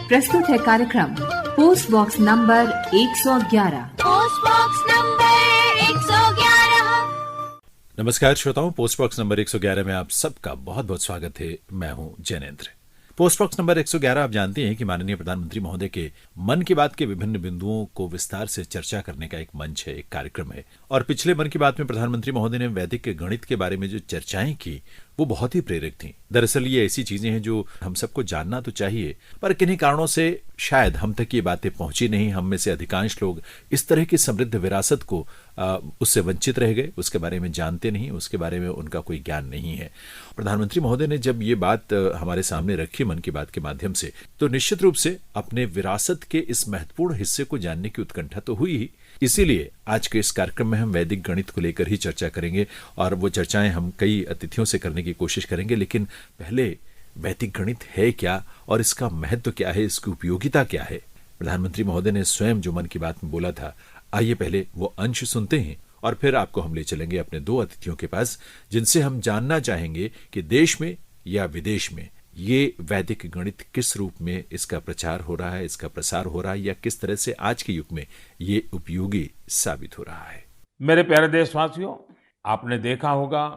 प्रस्तुत है कार्यक्रम post box number 111। Post box number 111। नमस्कार श्रोताओं, पोस्ट बॉक्स नंबर 111 में आप सबका बहुत बहुत स्वागत है। मैं हूं जैनेन्द्र। पोस्ट बॉक्स नंबर 111 आप जानते हैं कि माननीय प्रधानमंत्री महोदय के मन की बात के विभिन्न बिंदुओं को विस्तार से चर्चा करने का एक मंच है, एक कार्यक्रम है। और पिछले मन की बात में प्रधानमंत्री महोदय ने वैदिक गणित के बारे में जो चर्चाएं की वो बहुत ही प्रेरक थी। दरअसल ये ऐसी चीजें हैं जो हम सबको जानना तो चाहिए, पर किन्हीं कारणों से शायद हम तक ये बातें पहुंची नहीं। हम में से अधिकांश लोग इस तरह की समृद्ध विरासत को उससे वंचित रह गए, उसके बारे में जानते नहीं, उसके बारे में उनका कोई ज्ञान नहीं है। प्रधानमंत्री महोदय ने जब ये बात हमारे सामने रखी मन की बात के माध्यम से, तो निश्चित रूप से अपने विरासत के इस महत्वपूर्ण हिस्से को जानने की उत्कंठा तो हुई ही। इसीलिए आज के इस कार्यक्रम में हम वैदिक गणित को लेकर ही चर्चा करेंगे और वो चर्चाएं हम कई अतिथियों से करने की कोशिश करेंगे। लेकिन पहले वैदिक गणित है क्या और इसका महत्व क्या है, इसकी उपयोगिता क्या है? प्रधानमंत्री महोदय ने स्वयं जो मन की बात में बोला था, आइए पहले वो अंश सुनते हैं और फिर आपको हम ले चलेंगे अपने दो अतिथियों के पास, जिनसे हम जानना चाहेंगे कि देश में या विदेश में ये वैदिक गणित किस रूप में इसका प्रचार हो रहा है, इसका प्रसार हो रहा है, या किस तरह से आज के युग में ये उपयोगी साबित हो रहा है। मेरे प्यारे देशवासियों, आपने देखा होगा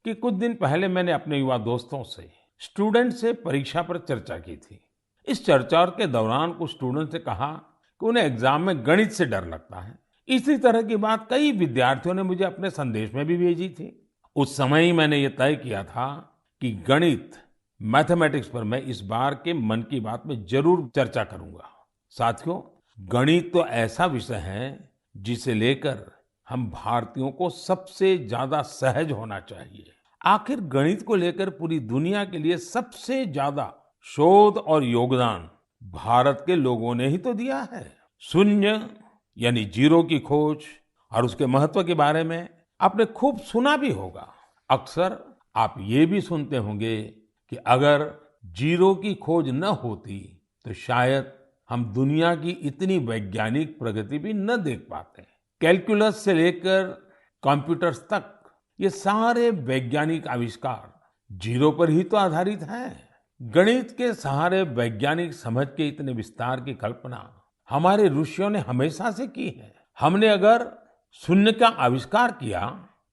कि कुछ दिन पहले मैंने अपने युवा दोस्तों से, स्टूडेंट से परीक्षा पर चर्चा की थी। इस चर्चा के दौरान कुछ स्टूडेंट से कहा कि उन्हें एग्जाम में गणित से डर लगता है। इसी तरह की बात कई विद्यार्थियों ने मुझे अपने संदेश में भी भेजी थी। उस समय ही मैंने ये तय किया था कि गणित, मैथमेटिक्स पर मैं इस बार के मन की बात में जरूर चर्चा करूंगा। साथियों, गणित तो ऐसा विषय है जिसे लेकर हम भारतीयों को सबसे ज्यादा सहज होना चाहिए। आखिर गणित को लेकर पूरी दुनिया के लिए सबसे ज्यादा शोध और योगदान भारत के लोगों ने ही तो दिया है। शून्य यानी जीरो की खोज और उसके महत्व के बारे में आपने खूब सुना भी होगा। अक्सर आप ये भी सुनते होंगे कि अगर जीरो की खोज न होती तो शायद हम दुनिया की इतनी वैज्ञानिक प्रगति भी न देख पाते। कैलकुलस से लेकर कंप्यूटर्स तक ये सारे वैज्ञानिक आविष्कार जीरो पर ही तो आधारित हैं। गणित के सहारे वैज्ञानिक समझ के इतने विस्तार की कल्पना हमारे ऋषियों ने हमेशा से की है। हमने अगर शून्य का आविष्कार किया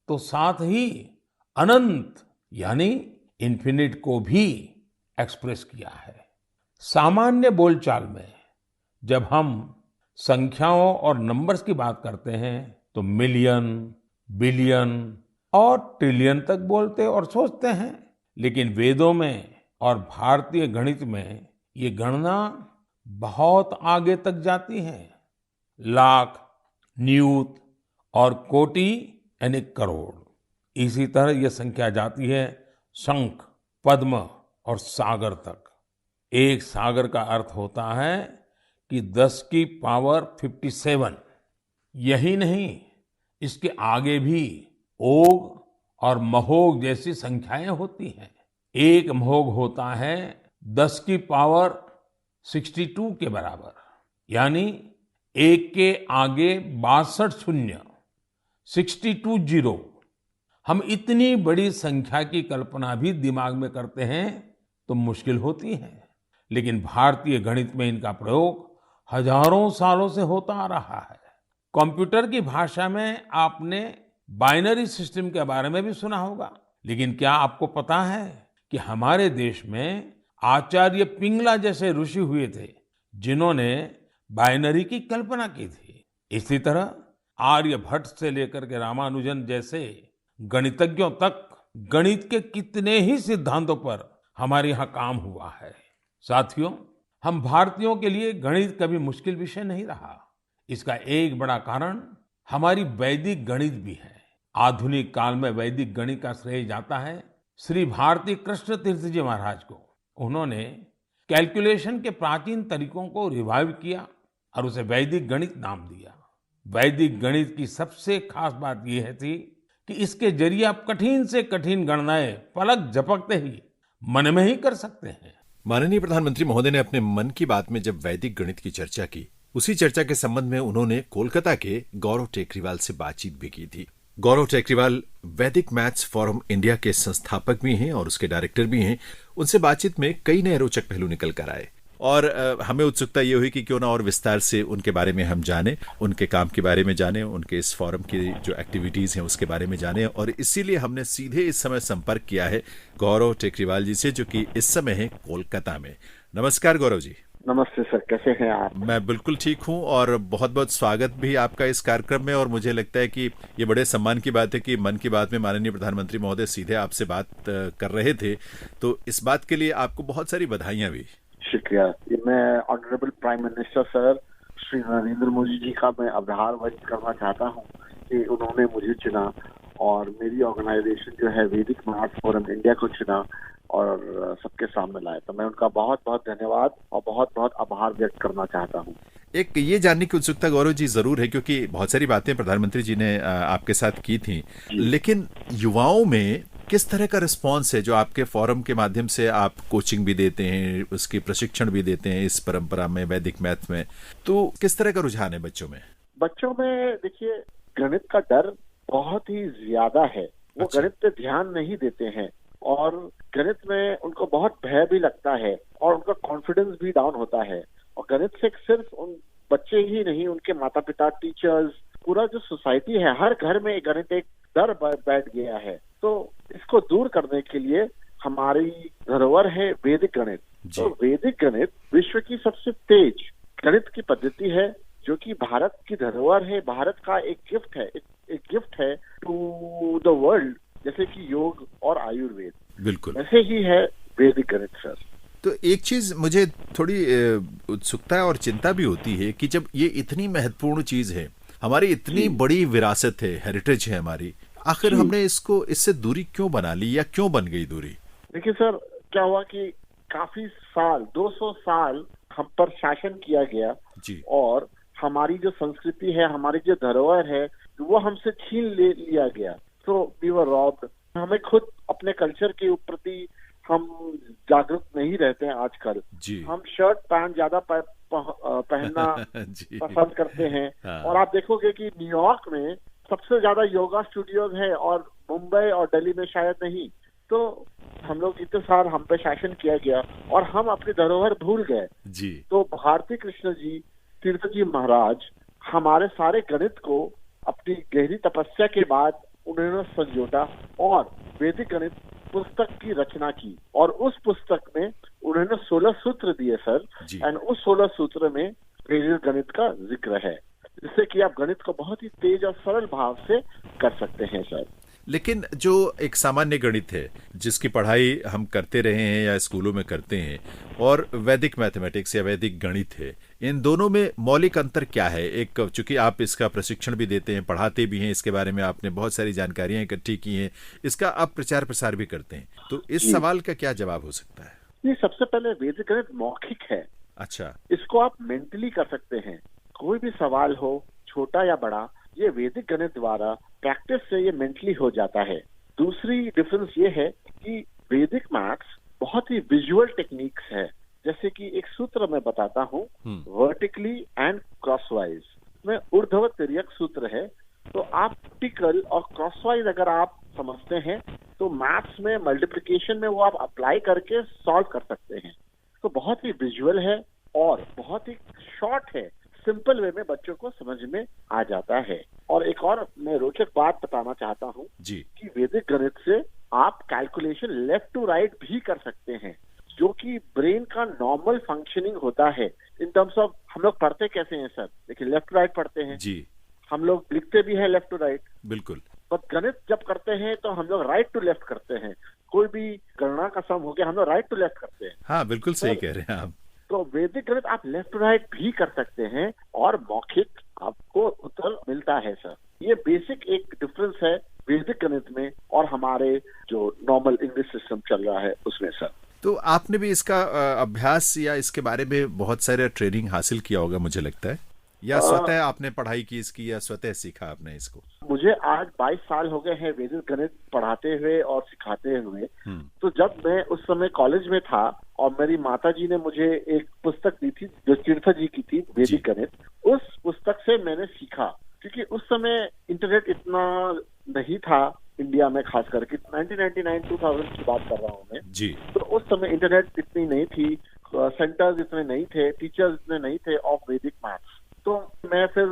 तो साथ ही अनंत यानी इन्फिनिट को भी एक्सप्रेस किया है। सामान्य बोलचाल में जब हम संख्याओं और नंबर्स की बात करते हैं तो मिलियन, बिलियन और ट्रिलियन तक बोलते और सोचते हैं, लेकिन वेदों में और भारतीय गणित में ये गणना बहुत आगे तक जाती है। लाख, नियुत और कोटि यानी करोड़। इसी तरह यह संख्या जाती है शंख, पद्म और सागर तक। एक सागर का अर्थ होता है कि 10 की पावर 57। यही नहीं, इसके आगे भी ओघ और महोघ जैसी संख्याएं होती हैं। एक महोघ होता है 10 की पावर 62 के बराबर, यानी एक के आगे 62 शून्य, 62 जीरो। हम इतनी बड़ी संख्या की कल्पना भी दिमाग में करते हैं तो मुश्किल होती है, लेकिन भारतीय गणित में इनका प्रयोग हजारों सालों से होता आ रहा है। कंप्यूटर की भाषा में आपने बाइनरी सिस्टम के बारे में भी सुना होगा, लेकिन क्या आपको पता है कि हमारे देश में आचार्य पिंगला जैसे ऋषि हुए थे जिन्होंने बाइनरी की कल्पना की थी। इसी तरह आर्यभट्ट से लेकर के रामानुजन जैसे गणितज्ञों तक गणित के कितने ही सिद्धांतों पर हमारे यहाँ काम हुआ है। साथियों, हम भारतीयों के लिए गणित कभी मुश्किल विषय नहीं रहा। इसका एक बड़ा कारण हमारी वैदिक गणित भी है। आधुनिक काल में वैदिक गणित का श्रेय जाता है श्री भारती कृष्ण तीर्थ जी महाराज को। उन्होंने कैलकुलेशन के प्राचीन तरीकों को रिवाइव किया और उसे वैदिक गणित नाम दिया। वैदिक गणित की सबसे खास बात यह थी कि इसके जरिए आप कठिन से कठिन गणनाएं पलक झपकते ही मन में ही कर सकते हैं। माननीय प्रधानमंत्री महोदय ने अपने मन की बात में जब वैदिक गणित की चर्चा की, उसी चर्चा के संबंध में उन्होंने कोलकाता के गौरव टेकरीवाल से बातचीत भी की थी। गौरव टेकरीवाल वैदिक मैथ्स फोरम इंडिया के संस्थापक भी हैं और उसके डायरेक्टर भी हैं। उनसे बातचीत में कई नए रोचक पहलू निकल कर आए और हमें उत्सुकता ये हुई कि क्यों ना और विस्तार से उनके बारे में हम जानें, उनके काम के बारे में जानें, उनके इस फोरम की जो एक्टिविटीज़ हैं उसके बारे में जानें। और इसीलिए हमने सीधे इस समय संपर्क किया है गौरव टेकरीवाल जी से, जो कि इस समय है कोलकाता में। नमस्कार गौरव जी। नमस्ते सर, कैसे हैं आप? मैं बिल्कुल ठीक हूं और बहुत बहुत स्वागत भी आपका इस कार्यक्रम में। और मुझे लगता है कि ये बड़े सम्मान की बात है कि मन की बात में माननीय प्रधानमंत्री महोदय सीधे आपसे बात कर रहे थे, तो इस बात के लिए आपको बहुत सारी बधाइयां भी। शुक्रिया। मैं honourable prime minister sir Shri Narendra Modi ji का मैं आभार व्यक्त करना चाहता हूं कि उन्होंने मुझे चुना और मेरी ऑर्गेनाइजेशन जो है वैदिक मैथ्स फोरम इंडिया को चुना और सबके सामने लाए। तो मैं उनका बहुत बहुत धन्यवाद और बहुत बहुत आभार व्यक्त करना चाहता हूँ। एक ये जानने की उत्सुकता गौरव जी जरूर है, क्योंकि बहुत सारी बातें प्रधानमंत्री जी ने आपके साथ की थी, लेकिन युवाओं में किस तरह का रिस्पांस है जो आपके फोरम के माध्यम से आप कोचिंग भी देते हैं, उसकी प्रशिक्षण भी देते हैं इस परंपरा में, वैदिक मैथ में, तो किस तरह का रुझान है बच्चों में? बच्चों में देखिए, गणित का डर बहुत ही ज्यादा है। वो अच्छा। गणित पे ध्यान नहीं देते हैं और गणित में उनको बहुत भय भी लगता है और उनका कॉन्फिडेंस भी डाउन होता है। और गणित से सिर्फ उन बच्चे ही नहीं, उनके माता पिता, टीचर्स, पूरा जो सोसाइटी है, हर घर में गणित एक डर बैठ गया है। तो इसको दूर करने के लिए हमारी धरोहर है वैदिक गणित। तो वैदिक गणित विश्व की सबसे तेज गणित की पद्धति है, जो कि भारत की धरोहर है, भारत का एक गिफ्ट है, एक गिफ्ट है टू द वर्ल्ड, जैसे कि योग और आयुर्वेद। बिल्कुल ऐसे ही है वैदिक गणित सर। तो एक चीज मुझे थोड़ी उत्सुकता और चिंता भी होती है कि जब ये इतनी महत्वपूर्ण चीज है, हमारी इतनी बड़ी विरासत है, हेरिटेज है हमारी, आखिर हमने इसको इससे दूरी क्यों बना ली या क्यों बन गई दूरी? देखिए सर, क्या हुआ कि काफी साल, 200 साल हम पर शासन किया गया जी। और हमारी जो संस्कृति है, हमारी जो धरोहर है, वो हमसे छीन लिया गया। तो वी वर रॉब्ड। हमें खुद अपने कल्चर के प्रति हम जागरूक नहीं रहते हैं आजकल। हम शर्ट पैंट ज्यादा पहनना पसंद करते हैं। हाँ। और आप देखोगे कि न्यूयॉर्क में सबसे ज्यादा योगा स्टूडियोज है और मुंबई और दिल्ली में शायद नहीं। तो हम लोग इतने साल हम पे शासन किया गया और हम अपनी धरोहर भूल गए जी। तो भारती कृष्ण जी, तीर्थ जी महाराज हमारे सारे गणित को अपनी गहरी तपस्या के बाद उन्होंने संजोटा और वैदिक गणित पुस्तक की रचना की। और उस पुस्तक में उन्होंने 16 सूत्र दिए सर, एंड उस 16 सूत्र में वैदिक गणित का जिक्र है, जिससे कि आप गणित को बहुत ही तेज और सरल भाव से कर सकते हैं सर। लेकिन जो एक सामान्य गणित है जिसकी पढ़ाई हम करते रहे हैं या स्कूलों में करते हैं, और वैदिक मैथमेटिक्स या वैदिक गणित है, इन दोनों में मौलिक अंतर क्या है? एक, चूंकि आप इसका प्रशिक्षण भी देते हैं, पढ़ाते भी हैं, इसके बारे में आपने बहुत सारी जानकारियां इकट्ठी की हैं, इसका आप प्रचार प्रसार भी करते हैं, तो इस सवाल का क्या जवाब हो सकता है? ये सबसे पहले वैदिक गणित मौखिक है। अच्छा। इसको आप मेंटली कर सकते हैं। कोई भी सवाल हो, छोटा या बड़ा, ये वैदिक गणित द्वारा प्रैक्टिस से ये मेंटली हो जाता है। दूसरी डिफरेंस ये है कि वैदिक मैथ्स बहुत ही विजुअल टेक्निक्स है। जैसे कि एक सूत्र मैं बताता हूँ, वर्टिकली एंड क्रॉसवाइज में ऊर्ध्व तिर्यक सूत्र है। तो आप वर्टिकल और क्रॉसवाइज अगर आप समझते हैं तो मैथ्स में मल्टीप्लिकेशन में वो आप अप्लाई करके सॉल्व कर सकते हैं। तो बहुत ही विजुअल है और बहुत ही शॉर्ट है, सिंपल वे में बच्चों को समझ में आ जाता है। और एक और मैं रोचक बात बताना चाहता हूँ कि वैदिक गणित से आप कैलकुलेशन लेफ्ट टू राइट भी कर सकते हैं, जो कि ब्रेन का नॉर्मल फंक्शनिंग होता है। इन टर्म्स ऑफ हम लोग पढ़ते कैसे हैं सर? देखिए, लेफ्ट टू राइट पढ़ते हैं जी। हम लोग लिखते भी हैं लेफ्ट टू राइट, बिल्कुल। पर गणित जब करते हैं तो हम लोग राइट टू लेफ्ट करते हैं। कोई भी गणना का सम हो गया, हम लोग राइट टू लेफ्ट करते हैं। हाँ, बिल्कुल सही कह रहे हैं आप। तो वैदिक गणित आप लेफ्ट टू राइट भी कर सकते हैं और मौखिक आपको उत्तर मिलता है सर। ये बेसिक एक डिफरेंस है वैदिक गणित में और हमारे जो नॉर्मल इंग्लिश सिस्टम चल रहा है उसमें सर। तो आपने भी इसका अभ्यास या इसके बारे में बहुत सारे ट्रेनिंग हासिल किया होगा मुझे लगता है, या स्वतः आपने पढ़ाई की इसकी, या स्वतः सीखा आपने इसको? मुझे आज 22 साल हो गए हैं वैदिक गणित पढ़ाते हुए और सिखाते हुए। तो जब मैं उस समय कॉलेज में था और मेरी माताजी ने मुझे एक पुस्तक दी थी जो तीर्थ जी की थी, वैदिक गणित, उस पुस्तक से मैंने सीखा। क्योंकि उस समय इंटरनेट इतना नहीं था इंडिया में, खास करके 1999-2000 की बात कर रहा हूँ मैं जी। तो उस समय इंटरनेट इतनी नहीं थी, सेंटर्स इतने नहीं थे, टीचर्स इतने नहीं थे ऑफ वैदिक मैथ्स। तो मैं फिर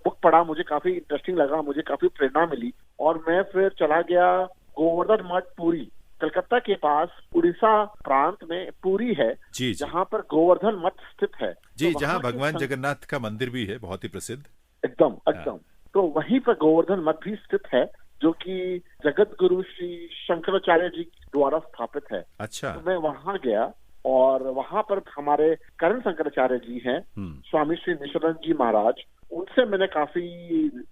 बुक पढ़ा, मुझे काफी इंटरेस्टिंग लगा, मुझे काफी प्रेरणा मिली और मैं फिर चला गया गोवर्धन मठ पुरी, कलकत्ता के पास उड़ीसा प्रांत में पुरी है, जी जहाँ पर गोवर्धन मठ स्थित है। जी, तो जहाँ वहाँ के भगवान जगन्नाथ का मंदिर भी है, बहुत ही प्रसिद्ध। एकदम एकदम। तो वहीं पर गोवर्धन मठ भी स्थित है, जो कि जगत गुरु श्री शंकराचार्य जी द्वारा स्थापित है। अच्छा। तो मैं वहां गया और वहां पर हमारे करण शंकराचार्य जी हैं, स्वामी श्री निशानंद जी महाराज, उनसे मैंने काफी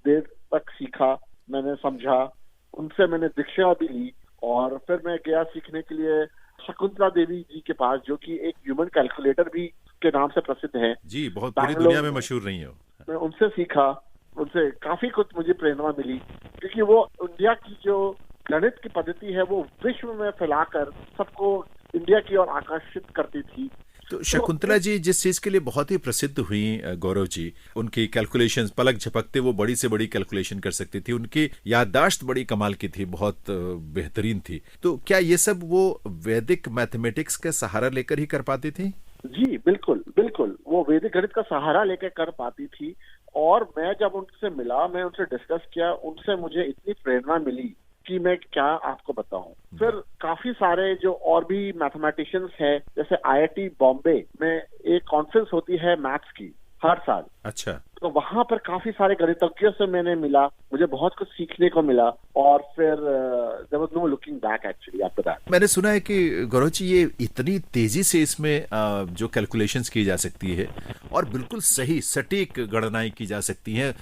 देर तक सीखा, मैंने समझा, उनसे मैंने दीक्षा भी ली और फिर मैं गया सीखने के लिए शकुंतला देवी जी के पास, जो कि एक ह्यूमन कैलकुलेटर भी के नाम से प्रसिद्ध है जी, बहुत पूरी दुनिया में मशहूर रही हो। मैं उनसे सीखा, उनसे काफी कुछ मुझे प्रेरणा मिली, क्योंकि वो इंडिया की जो गणित की पद्धति है वो विश्व में फैलाकर सबको इंडिया की ओर आकर्षित करती थी। तो शकुंतला जी जिस चीज के लिए बहुत ही प्रसिद्ध हुई गौरव जी, उनकी कैलकुलेशंस पलक झपकते वो बड़ी से बड़ी कैलकुलेशन कर सकती थी, उनकी याददाश्त बड़ी कमाल की थी, बहुत बेहतरीन थी। तो क्या ये सब वो वैदिक मैथमेटिक्स का सहारा लेकर ही कर पाती थी? जी बिल्कुल बिल्कुल, वो वैदिक गणित का सहारा लेकर कर पाती थी। और मैं जब उनसे मिला, मैं उनसे डिस्कस किया, उनसे मुझे इतनी प्रेरणा मिली कि मैं क्या आपको बताऊं। फिर काफी सारे जो और भी मैथमेटिशियंस हैं, जैसे IIT बॉम्बे में एक कॉन्फ्रेंस होती है मैथ्स की हर साल। अच्छा। तो वहां पर काफी सारे गणितज्ञों से मैंने मिला, मुझे बहुत कुछ सीखने को मिला और फिर there was no looking back actually after that. मैंने सुना है कि गौरव जी ये इतनी तेजी से इसमें जो कैलकुलेशंस की जा सकती है और बिल्कुल सही सटीक गणनाएं की जा सकती हैं,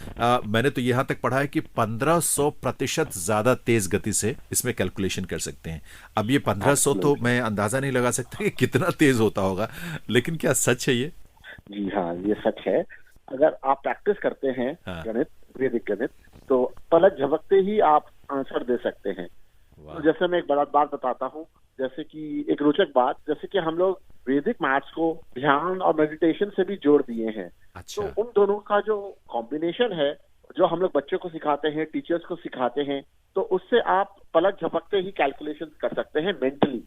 मैंने तो यहाँ तक पढ़ा है कि 1500% ज्यादा तेज गति से इसमें कैलकुलेशन कर सकते हैं। अब ये 1500 तो मैं अंदाजा नहीं लगा सकता कि कितना तेज होता होगा, लेकिन क्या सच है ये? जी हाँ, ये सच है। अगर आप प्रैक्टिस करते हैं गणित, वैदिक गणित, तो पलक झपकते ही आप आंसर दे सकते हैं। तो जैसे मैं एक बड़ा बात बताता हूँ, जैसे कि एक रोचक बात, जैसे कि हम लोग वैदिक मैथ्स को ध्यान और मेडिटेशन से भी जोड़ दिए हैं। अच्छा। तो उन दोनों का जो कॉम्बिनेशन है, जो हम लोग बच्चों को सिखाते हैं, टीचर्स को सिखाते हैं, तो उससे आप पलक झपकते ही कैलकुलेशन कर सकते हैं मेंटली।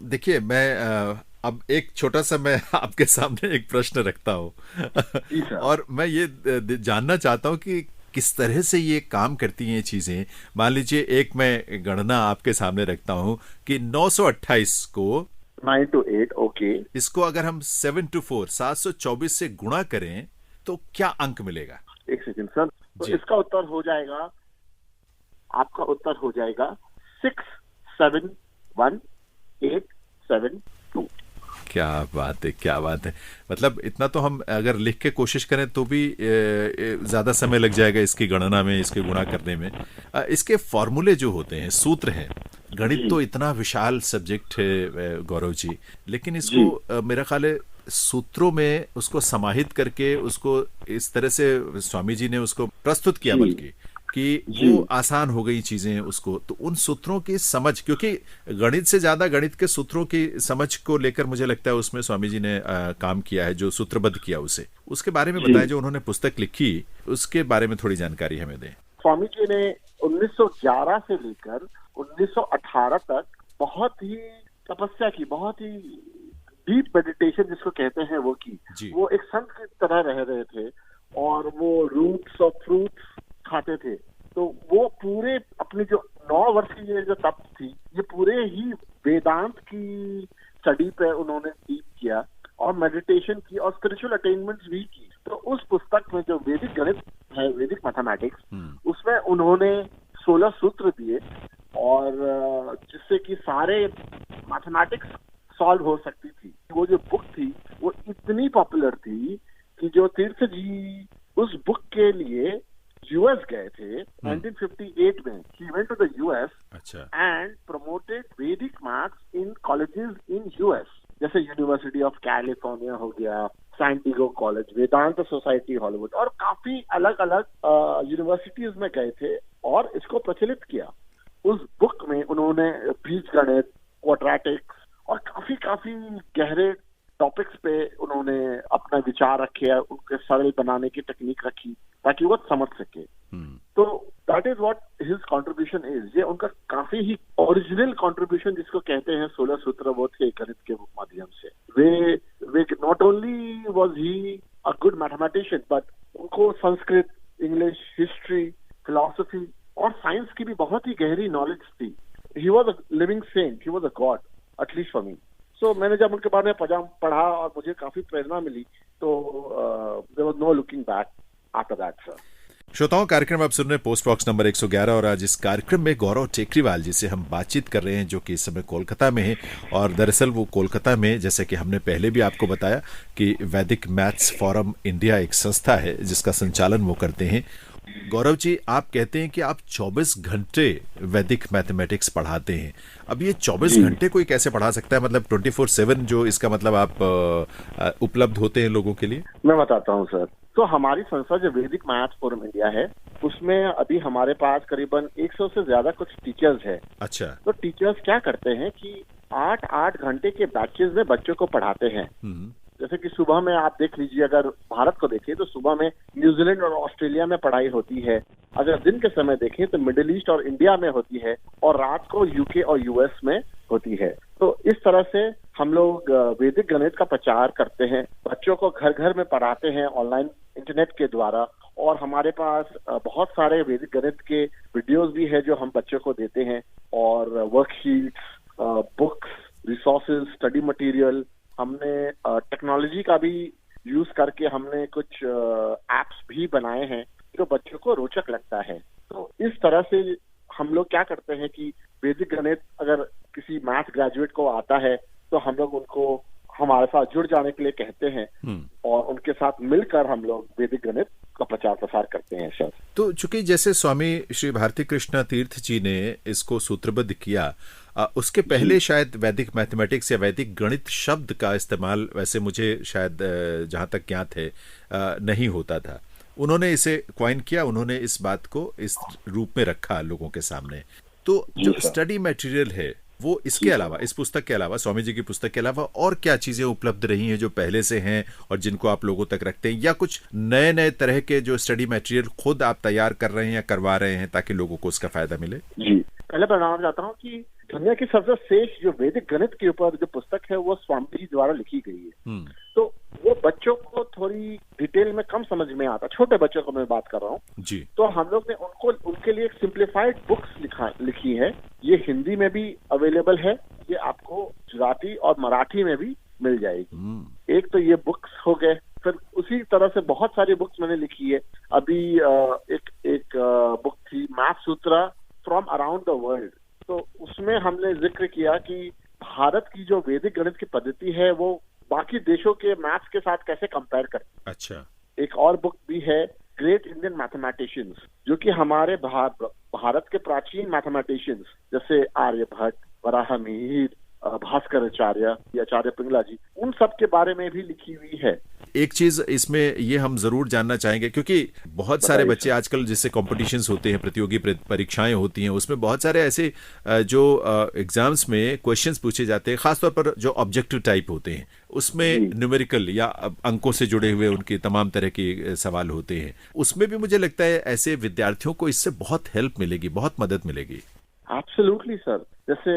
देखिए, मैं अब एक छोटा सा मैं आपके सामने एक प्रश्न रखता हूँ और मैं ये जानना चाहता हूँ कि किस तरह से ये काम करती हैं ये चीजें। मान लीजिए एक मैं गणना आपके सामने रखता हूँ कि 928 को 9 to 8, ओके, इसको अगर हम 7 to 4 724 से गुणा करें तो क्या अंक मिलेगा? एक सेकंड सर, तो इसका उत्तर हो जाएगा, आपका उत्तर हो जाएगा 671,872। क्या बात है, क्या बात है। मतलब इतना तो हम अगर लिख के कोशिश करें तो भी ज्यादा समय लग जाएगा इसकी गणना में, इसके गुणा करने में। इसके फॉर्मूले जो होते हैं, सूत्र हैं, गणित तो इतना विशाल सब्जेक्ट है गौरव जी, लेकिन इसको मेरा ख्याल है सूत्रों में उसको समाहित करके उसको इस तरह से स्वामी जी ने उसको प्रस्तुत किया, बल्कि कि वो आसान हो गई चीजें उसको। तो उन सूत्रों की समझ, क्योंकि गणित से ज्यादा गणित के सूत्रों की समझ को लेकर मुझे लगता है उसमें स्वामी जी ने काम किया है, जो सूत्रबद्ध किया उसे, उसके बारे में बताएं। जो उन्होंने पुस्तक लिखी उसके बारे में थोड़ी जानकारी हमें दें। स्वामी जी ने 1911 से लेकर 1918 तक बहुत ही तपस्या की, बहुत ही डीप मेडिटेशन जिसको कहते हैं वो की। वो एक संत की तरह रह रहे थे और वो रूट्स और फ्रूट्स खाते थे। तो वो पूरे अपनी जो 9 वर्ष की ये जो तप थी, ये पूरे ही वेदांत की स्टडी पे उन्होंने डीप किया और मेडिटेशन की और स्पिरिचुअल अटेनमेंट्स भी की। तो उस पुस्तक में जो वैदिक गणित है, वैदिक मैथमेटिक्स, उसमें उन्होंने 16 सूत्र दिए और जिससे कि सारे मैथमेटिक्स सॉल्व हो सकती थी। वो जो बुक थी वो इतनी पॉपुलर थी कि जो तीर्थ जी उस बुक के लिए यूएस गए थे 1958 में। He went to the US and promoted Vedic maths in colleges in US, जैसे यूनिवर्सिटी ऑफ कैलिफोर्निया हो गया, सैन डिएगो कॉलेज, वेदांत सोसाइटी हॉलीवुड और काफी अलग अलग यूनिवर्सिटीज में गए थे और इसको प्रचलित किया। उस बुक में उन्होंने बीजगणित, क्वाड्रेटिक्स और काफी गहरे टॉपिक्स पे उन्होंने अपना विचार रखे, उनके सरल बनाने की टेक्निक रखी ताकि वो समझ सके। तो that is what his contribution is. ये उनका काफी ही ओरिजिनल कंट्रीब्यूशन जिसको कहते हैं 16 सूत्र, वो थे गणित के माध्यम से। वे not only was he a good mathematician, but उनको संस्कृत, इंग्लिश, हिस्ट्री, फिलॉसफी और साइंस की भी बहुत ही गहरी नॉलेज थी। He was a living saint, he was a god, at least for me. So मैंने जब उनके बारे में पढ़ा और मुझे काफी प्रेरणा मिली, तो there was no looking back after that, sir. श्रोताओं, कार्यक्रम आप सुन रहे हैं पोस्ट बॉक्स नंबर 111 और आज इस कार्यक्रम में गौरव टेकरीवाल जी से हम बातचीत कर रहे हैं, जो कि इस समय कोलकाता में है। और दरअसल वो कोलकाता में, जैसे कि हमने पहले भी आपको बताया, कि वैदिक मैथ्स फोरम इंडिया एक संस्था है जिसका संचालन वो करते हैं। गौरव जी, आप कहते हैं कि आप 24 घंटे वैदिक मैथमेटिक्स पढ़ाते हैं। अब ये 24 घंटे कोई कैसे पढ़ा सकता है? मतलब 24/7 जो इसका मतलब आप उपलब्ध होते हैं लोगों के लिए? मैं बताता हूँ सर। तो हमारी संस्था जो वैदिक मैथ्स फोरम इंडिया है, उसमें अभी हमारे पास करीबन 100 से ज्यादा कुछ टीचर्स है। अच्छा। तो टीचर्स क्या करते हैं कि 8-8 घंटे के बैचेस में बच्चों को पढ़ाते हैं। जैसे कि सुबह में आप देख लीजिए, अगर भारत को देखें तो सुबह में न्यूजीलैंड और ऑस्ट्रेलिया में पढ़ाई होती है। अगर दिन के समय देखें तो मिडिल ईस्ट और इंडिया में होती है, और रात को यूके और यूएस में होती है। तो इस तरह से हम लोग वैदिक गणित का प्रचार करते हैं, बच्चों को घर घर में पढ़ाते हैं ऑनलाइन इंटरनेट के द्वारा। और हमारे पास बहुत सारे वैदिक गणित के वीडियोस भी है जो हम बच्चों को देते हैं, और worksheets, books, resources, study material. हमने टेक्नोलॉजी का भी यूज करके हमने कुछ एप्स भी बनाए हैं जो बच्चों को रोचक लगता है। तो इस तरह से हम लोग क्या करते हैं कि वैदिक गणित अगर किसी मैथ ग्रेजुएट को आता है तो हम लोग उनको हमारे साथ जुड़ जाने के लिए कहते हैं, और उनके साथ मिलकर हम लोग वैदिक गणित का प्रचार प्रसार करते हैं सर। तो चूंकि जैसे स्वामी श्री भारती कृष्णा तीर्थ जी ने इसको सूत्रबद्ध किया, उसके पहले शायद वैदिक मैथमेटिक्स या वैदिक गणित शब्द का इस्तेमाल, वैसे मुझे शायद जहां तक ज्ञात है, नहीं होता था। उन्होंने इसे क्वाइन किया, उन्होंने इस बात को इस रूप में रखा लोगों के सामने। तो जो स्टडी मटेरियल है वो इसके अलावा, इस पुस्तक के अलावा, स्वामी जी की पुस्तक के अलावा और क्या चीजें उपलब्ध रही हैं जो पहले से हैं और जिनको आप लोगों तक रखते हैं, या कुछ नए नए तरह के जो स्टडी मटेरियल खुद आप तैयार कर रहे हैं या करवा रहे हैं ताकि लोगों को उसका फायदा मिले? जी, पहले बताना चाहता हूँ कि दुनिया की सबसे श्रेष्ठ जो वैदिक गणित के ऊपर जो पुस्तक है वो स्वामी जी द्वारा लिखी गई है। तो वो बच्चों को थोड़ी डिटेल में कम समझ में आता, छोटे बच्चों को मैं बात कर रहा हूँ जी। तो हम लोग ने उनके लिए एक सिंप्लीफाइड बुक्स लिखी है। ये हिंदी में भी अवेलेबल है, ये आपको गुजराती और मराठी में भी मिल जाएगी। एक तो ये बुक्स हो गए, फिर उसी तरह से बहुत सारी बुक्स मैंने लिखी है। अभी एक बुक थी मैथ सूत्र फ्रॉम अराउंड द वर्ल्ड। तो उसमें हमने जिक्र किया कि भारत की जो वैदिक गणित की पद्धति है वो बाकी देशों के मैथ्स के साथ कैसे कंपेयर करती है। अच्छा। एक और बुक भी है ग्रेट इंडियन मैथमेटिशियंस, जो कि हमारे भारत के प्राचीन मैथमेटिशियंस जैसे आर्यभट्ट, वराहमिहिर, भास्कराचार्य या आचार्य पिंगला जी, उन सब के बारे में भी लिखी हुई है। एक चीज इसमें ये हम जरूर जानना चाहेंगे, क्योंकि बहुत सारे बच्चे आजकल जिससे कॉम्पिटिशन्स होते हैं, प्रतियोगी परीक्षाएं होती हैं, उसमें बहुत सारे ऐसे जो एग्जाम्स में क्वेश्चंस पूछे जाते हैं, खासतौर पर जो ऑब्जेक्टिव टाइप होते हैं, उसमें न्यूमेरिकल या अंकों से जुड़े हुए उनके तमाम तरह के सवाल होते हैं। उसमें भी मुझे लगता है ऐसे विद्यार्थियों को इससे बहुत हेल्प मिलेगी, बहुत मदद मिलेगी। Absolutely sir. जैसे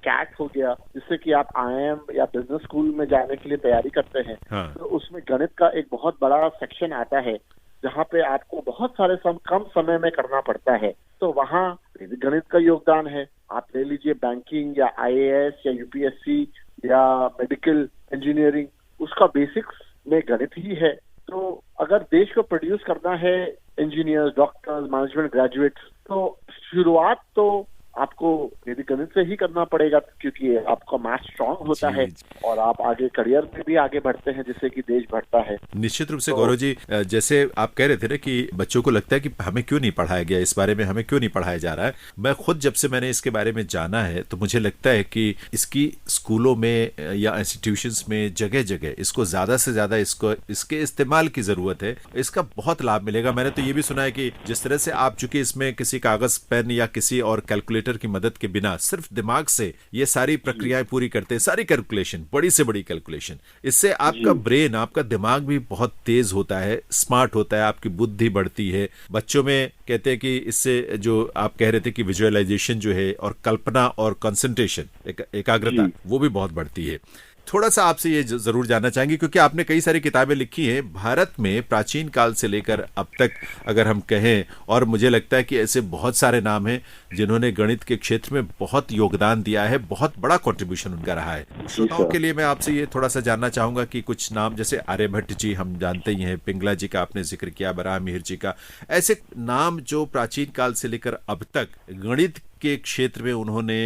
कैट हो गया, जिससे कि आप IIM या बिजनेस स्कूल में जाने के लिए तैयारी करते हैं। हाँ। तो उसमें गणित का एक बहुत बड़ा सेक्शन आता है जहाँ पे आपको बहुत सारे कम समय में करना पड़ता है। तो वहाँ गणित का योगदान है। आप ले लीजिए बैंकिंग या IAS या UPSC या मेडिकल इंजीनियरिंग, उसका बेसिक्स में गणित ही है। तो अगर देश को प्रोड्यूस करना है इंजीनियर्स, डॉक्टर्स, मैनेजमेंट ग्रेजुएट्स, तो शुरुआत तो आपको वैदिक गणित से ही करना पड़ेगा, क्योंकि आपका मैथ स्ट्रांग होता है और आप आगे करियर में भी आगे बढ़ते हैं, जिससे कि देश बढ़ता है। निश्चित रूप से गौरव जी, जैसे आप कह रहे थे ना कि बच्चों को लगता है कि हमें क्यों नहीं पढ़ाया गया, इस बारे में हमें क्यों नहीं पढ़ाया जा रहा है। मैं खुद जब से मैंने इसके बारे में जाना है तो मुझे लगता है कि इसकी स्कूलों में या इंस्टीट्यूशंस में जगह जगह इसको ज्यादा से ज्यादा इसके इस्तेमाल की जरूरत है। इसका बहुत लाभ मिलेगा। मैंने तो ये भी सुना है कि जिस तरह से आप चूंकि इसमें किसी कागज पेन या किसी और कैलकुलेटर कैलकुलेटर की मदद के बिना सिर्फ दिमाग से ये सारी प्रक्रियाएं पूरी करते हैं, सारी कैलकुलेशन, बड़ी से बड़ी कैलकुलेशन। इससे आपका ब्रेन, आपका दिमाग भी बहुत तेज होता है, स्मार्ट होता है, आपकी बुद्धि बढ़ती है। बच्चों में कहते हैं कि इससे जो आप कह रहे थे कि विजुअलाइजेशन जो है और कल्पना और कंसंट्रेशन, एकाग्रता, वो भी बहुत बढ़ती है। थोड़ा सा आपसे ये जरूर जानना चाहेंगे, क्योंकि आपने कई सारी किताबें लिखी हैं भारत में प्राचीन काल से लेकर अब तक अगर हम कहें, और मुझे लगता है कि ऐसे बहुत सारे नाम हैं जिन्होंने गणित के क्षेत्र में बहुत योगदान दिया है, बहुत बड़ा कंट्रीब्यूशन उनका रहा है। श्रोताओं के लिए मैं आपसे ये थोड़ा सा जानना चाहूंगा कि कुछ नाम, जैसे आर्यभट्ट जी हम जानते ही हैं, पिंगला जी का आपने जिक्र किया, बराहमिहिर जी का, ऐसे नाम जो प्राचीन काल से लेकर अब तक गणित के क्षेत्र में उन्होंने